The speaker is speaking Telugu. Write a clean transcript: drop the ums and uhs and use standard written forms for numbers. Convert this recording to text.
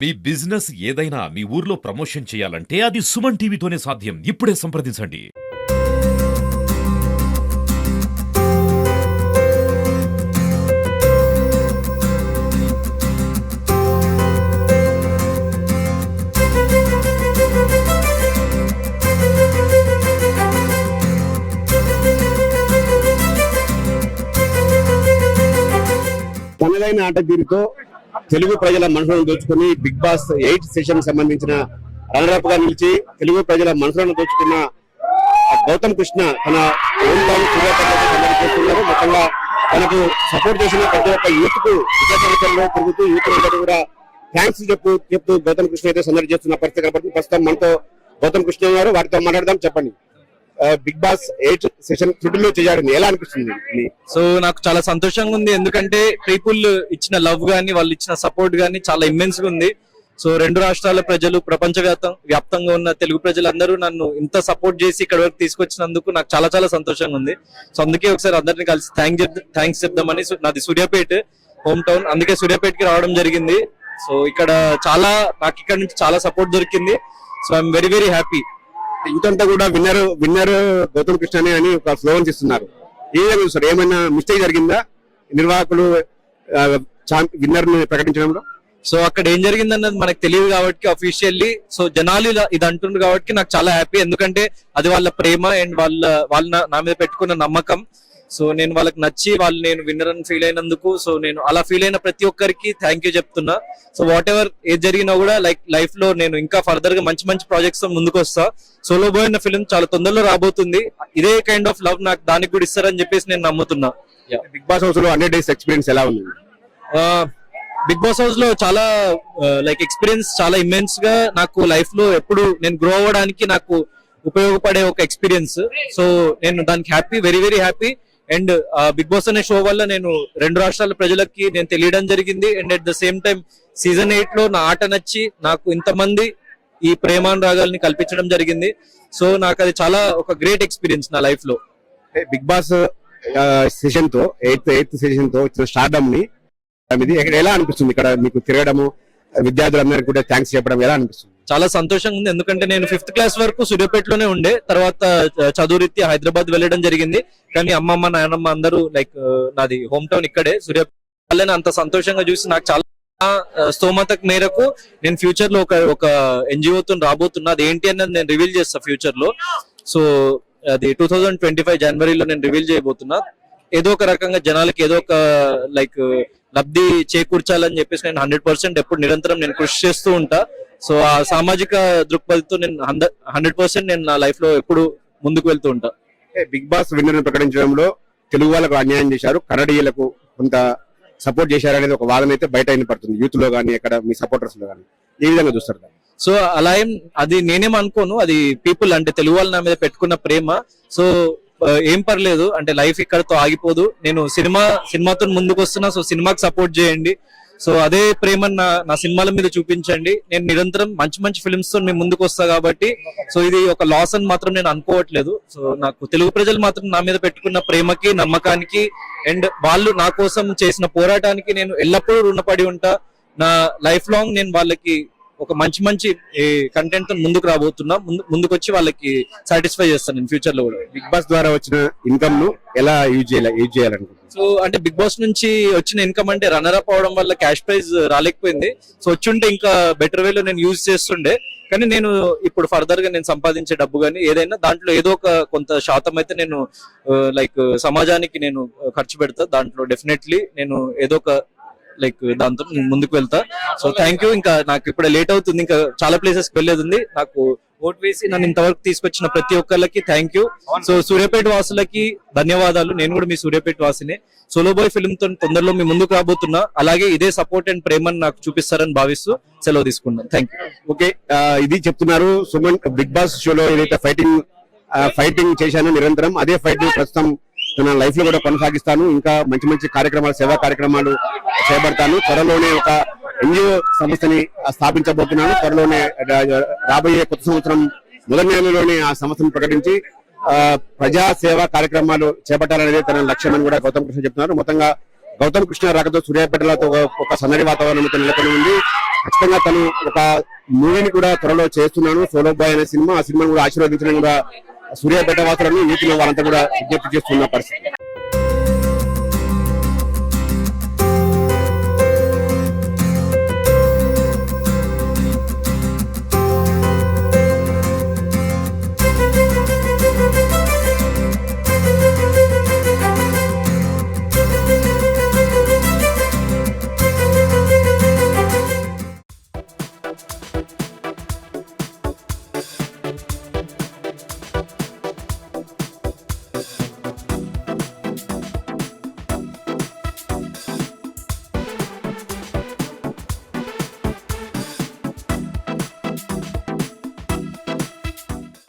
మీ బిజినెస్ ఏదైనా మీ ఊర్లో ప్రమోషన్ చేయాలంటే అది సుమన్ టీవీతోనే సాధ్యం. ఇప్పుడే సంప్రదించండి. తనదైన ఆట తీరుతో తెలుగు ప్రజల మనసులను దోచుకుని బిగ్ బాస్ 8 సెషన్ సంబంధించిన రన్నరప్ గా నిలిచి తెలుగు ప్రజల మనసులను దోచుకున్న గౌతమ్ కృష్ణ తన ఓన్ టౌన్ చేస్తున్నారు. మొత్తంగా తనకు సపోర్ట్ చేసిన ప్రతి ఒక్క యూత్ కు విద్యాసంస్థల్లో తిరుగుతూ యూత్ కూడా థ్యాంక్స్ చెప్తూ గౌతమ్ కృష్ణ అయితే సందడి చేస్తున్న పరిస్థితి కనబడుతుంది. ప్రస్తుతం మనతో గౌతమ్ కృష్ణ గారు, వారితో మాట్లాడదాం. చెప్పండి, బిగ్ బాస్ 8 సెషన్ షెడ్యూల్ చేయాలని ఎలా అనిపిస్తుంది? సో నాకు చాలా సంతోషంగా ఉంది, ఎందుకంటే పీపుల్ ఇచ్చిన లవ్ గానీ వాళ్ళు ఇచ్చిన సపోర్ట్ గానీ చాలా ఇమ్మెన్స్ గా ఉంది. సో రెండు రాష్ట్రాల ప్రజలు, ప్రపంచ వ్యాప్తంగా ఉన్న తెలుగు ప్రజలందరూ నన్ను ఇంత సపోర్ట్ చేసి ఇక్కడ వరకు తీసుకొచ్చినందుకు నాకు చాలా చాలా సంతోషంగా ఉంది. సో అందుకే ఒకసారి అందరినీ కలిసి థ్యాంక్స్ చెప్దామని, నాది సూర్యాపేట హోమ్ టౌన్, అందుకే సూర్యాపేటకి రావడం జరిగింది. సో ఇక్కడ నాకు ఇక్కడ నుంచి చాలా సపోర్ట్ దొరికింది. So I'm very very happy. ఇంకంతా కూడా విన్నర్ గౌతమ్ కృష్ణ అని ఒక స్లోగన్స్ ఇస్తున్నారు. ఏమైనా మిస్టేక్ జరిగిందా నిర్వాహకులు విన్నర్ ని ప్రకటించడంలో? సో అక్కడ ఏం జరిగిందన్నది మనకు తెలియదు కాబట్టి అఫీషియల్లీ, సో జనాలు ఇది అంటున్నారు కాబట్టి నాకు చాలా హ్యాపీ, ఎందుకంటే అది వాళ్ళ ప్రేమ అండ్ వాళ్ళ నా మీద పెట్టుకున్న నమ్మకం. సో నేను వాళ్ళకి నచ్చి నేను విన్నర్ అని ఫీల్ అయినందుకు, సో నేను అలా ఫీల్ అయిన ప్రతి ఒక్కరికి థ్యాంక్ యూ చెప్తున్నా. సో వాట్ ఎవర్ ఏది జరిగినా కూడా లైఫ్ లో నేను ఇంకా ఫర్దర్ గా మంచి మంచి ప్రాజెక్ట్స్ తో ముందుకు వస్తా. సోలో బాయ్ అన్న ఫిల్మ్ చాలా తొందరలో రాబోతుంది. ఇదే కైండ్ ఆఫ్ లవ్ నాకు దానికి కూడా ఇస్తారని చెప్పేసి నేను నమ్ముతున్నా. బిగ్ బాస్ హౌస్ లో 100 days ఎక్స్పీరియన్స్ ఎలా ఉంది? బిగ్ బాస్ హౌస్ లో చాలా ఎక్స్పీరియన్స్ చాలా ఇమ్మెన్స్ గా నాకు లైఫ్ లో ఎప్పుడు నేను గ్రో అవ్వడానికి నాకు ఉపయోగపడే ఒక ఎక్స్పీరియన్స్. సో నేను దానికి happy, very very happy. And big boss అనే షో వల్ల నేను రెండు రాష్ట్రాల ప్రజలకి నేను తెలియడం జరిగింది. And at the same time season 8 లో నా ఆట నచ్చి నాకు ఇంతమంది ఈ ప్రేమానురాగాల్ని కల్పించడం జరిగింది. సో నాకు అది చాలా ఒక గ్రేట్ ఎక్స్పీరియన్స్ నా లైఫ్ లో. బిగ్ బాస్ సెషన్ తో 8th సెషన్ తో వచ్చిన స్టార్డమ్ ని ఎలా అనిపిస్తుంది? ఇక్కడ మీకు తిరగడము, విద్యార్థులందరికీ కూడా థ్యాంక్స్ చెప్పడం ఎలా అనిపిస్తుంది? చాలా సంతోషంగా ఉంది, ఎందుకంటే నేను 5th క్లాస్ వరకు సూర్యాపేటలోనే ఉండే, తర్వాత చదువు రీత్యా హైదరాబాద్ వెళ్ళడం జరిగింది. కానీ అమ్మమ్మ నాయనమ్మ అందరూ నాది హోమ్ టౌన్ ఇక్కడే సూర్యాపేట. అంత సంతోషంగా చూసి నాకు చాలా స్తోమత మేరకు నేను ఫ్యూచర్ లో ఒక ఎన్జిఓతో రాబోతున్నా. అది ఏంటి అన్నది నేను రివీల్ చేస్తా ఫ్యూచర్ లో. సో అది 2025 జనవరిలో నేను రివీల్ చేయబోతున్నా. ఏదో ఒక రకంగా జనాలకి ఏదో ఒక లబ్ధి చేకూర్చాలని చెప్పేసి నేను 100% ఎప్పుడు నిరంతరం నేను కృషి చేస్తూ ఉంటా. సో ఆ సామాజిక దృక్పథంతో నేను 100% నేను నా లైఫ్ లో ఎప్పుడు ముందుకు వెళ్తూ ఉంటా. బిగ్ బాస్ విన్నర్ ప్రకటించడంలో తెలుగు వాళ్ళకు అన్యాయం చేశారు, కన్నడీయులకు కొంత సపోర్ట్ చేశారు అనేది ఒక వాదన అయితే బయట పడుతుంది, యూత్ లో గానీ ఎక్కడ మీ సపోర్టర్స్ లో గానీ. ఏ విధంగా చూస్తారు? సో అలా అది నేనేం అనుకోను, అది పీపుల్ అంటే తెలుగు వాళ్ళ నా మీద పెట్టుకున్న ప్రేమ. సో ఏం పర్లేదు, అంటే లైఫ్ ఇక్కడతో ఆగిపోదు. నేను సినిమాతో ముందుకు వస్తున్నా. సో సినిమాకి సపోర్ట్ చేయండి. సో అదే ప్రేమ నా సినిమాల మీద చూపించండి. నేను నిరంతరం మంచి మంచి ఫిల్మ్స్ తో నేను ముందుకు వస్తా కాబట్టి, సో ఇది ఒక లాస్ అని మాత్రం నేను అనుకోవట్లేదు. సో నాకు తెలుగు ప్రజలు మాత్రం నా మీద పెట్టుకున్న ప్రేమకి, నమ్మకానికి అండ్ వాళ్ళు నా కోసం చేసిన పోరాటానికి నేను ఎల్లప్పుడూ రుణపడి ఉంటా. నా లైఫ్ లాంగ్ నేను వాళ్ళకి ఒక మంచి మంచి కంటెంట్ తో ముందుకు రాబోతున్నా. ముందుకు వచ్చి వాళ్ళకి సాటిస్ఫై చేస్తాను నేను ఫ్యూచర్ లో కూడా. బిగ్ బాస్ ద్వారా వచ్చిన ఇన్కమ్ ను ఎలా యూజ్ చేయాలనుకుంటున్నాను? సో అంటే బిగ్ బాస్ నుంచి వచ్చిన ఇన్కమ్ అంటే రన్నర్ అప్ అవడం వల్ల క్యాష్ ప్రైజ్ రాలేకపోయింది. సో వచ్చుంటే ఇంకా బెటర్ వేలో నేను యూజ్ చేస్తుండే. కానీ నేను ఇప్పుడు ఫర్దర్ గా నేను సంపాదించే డబ్బు కానీ ఏదైనా దాంట్లో ఏదో ఒక కొంత శాతం అయితే నేను సమాజానికి నేను ఖర్చు పెడతా. దాంట్లో డెఫినెట్లీ నేను ఏదో ఒక దాంతో ముందుకు వెళ్తా. So thank you. ఇంకా నాకు ఇప్పుడు లేట్ అవుతుంది, ఇంకా చాలా ప్లేసెస్ వెళ్ళేది ఉంది. నాకు ఓట్ వేసి నన్ను ఇంతవరకు తీసుకొచ్చిన ప్రతి ఒక్కరికి థ్యాంక్ యూ. సో సూర్యాపేట వాసులకి ధన్యవాదాలు. నేను కూడా మీ సూర్యాపేట వాసినే. సోలో బాయ్ ఫిల్మ్ తో తొందరలో మీ ముందుకు రాబోతున్నా. అలాగే ఇదే సపోర్ట్ అండ్ ప్రేమను నాకు చూపిస్తారని భావిస్తూ సెలవు తీసుకున్నాను. Thank you. ఓకే, ఇది చెప్తున్నారు సుమన్. బిగ్ బాస్ షోలో ఏదైతే ఫైటింగ్ చేశాను నిరంతరం, అదే ఫైట్ ప్రస్తుతం తన లైఫ్ లో కూడా కొనసాగిస్తాను. ఇంకా మంచి మంచి కార్యక్రమాలు, సేవా కార్యక్రమాలు చేపడతాను. త్వరలోనే ఒక ఎన్జిఓ సంస్థని స్థాపించబోతున్నాను. త్వరలోనే రాబోయే కొత్త సంవత్సరం మొదటి నెలలోనే ఆ సంస్థను ప్రకటించి ప్రజా సేవా కార్యక్రమాలు చేపట్టాలనేది తన లక్ష్యం అని కూడా గౌతమ్ కృష్ణ చెప్తున్నారు. మొత్తంగా గౌతమ్ కృష్ణ రాకతో సూర్యాపేటలో ఒక సన్నడి వాతావరణంతో నెలకొని ఉంది. ఖచ్చితంగా తను ఒక మూవీని కూడా త్వరలో చేస్తున్నాను, సోలో బాయ్ అనే సినిమా. ఆ సినిమాను కూడా ఆశీర్వదించడం కూడా సూర్యాపేట వాసులను యూత్ వారంతా కూడా విజ్ఞప్తి చేస్తున్న పరిస్థితి.